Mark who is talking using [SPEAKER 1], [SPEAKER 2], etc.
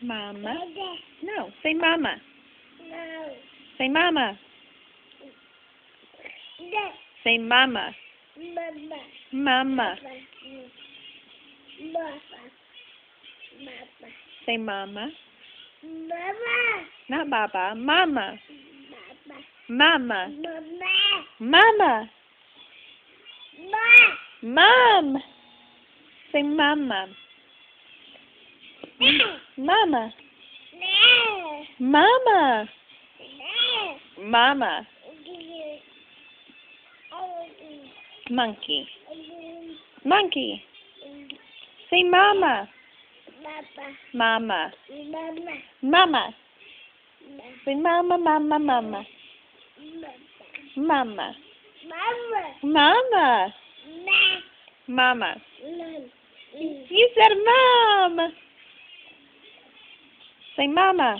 [SPEAKER 1] Mama. No, say mama.
[SPEAKER 2] No.
[SPEAKER 1] Say mama.
[SPEAKER 2] No.
[SPEAKER 1] Say mama.
[SPEAKER 2] Mama.
[SPEAKER 1] Mama.
[SPEAKER 2] Mama. Mama.
[SPEAKER 1] Say mama.
[SPEAKER 2] Mama.
[SPEAKER 1] Not baba. Mama.
[SPEAKER 2] Mama.
[SPEAKER 1] Mama.
[SPEAKER 2] Mama.
[SPEAKER 1] Mama.
[SPEAKER 2] Ma.
[SPEAKER 1] Mom. Say mama.
[SPEAKER 2] No.
[SPEAKER 1] Mama.
[SPEAKER 2] No.
[SPEAKER 1] Mama.
[SPEAKER 2] No.
[SPEAKER 1] Mama. Monkey. Monkey. Say mama.
[SPEAKER 2] Mama.
[SPEAKER 1] Mama.
[SPEAKER 2] Mama.
[SPEAKER 1] Mama. Say mama, mama, mama. Mama.
[SPEAKER 2] Mama.
[SPEAKER 1] Mama. Mama. You said mom. Say mama.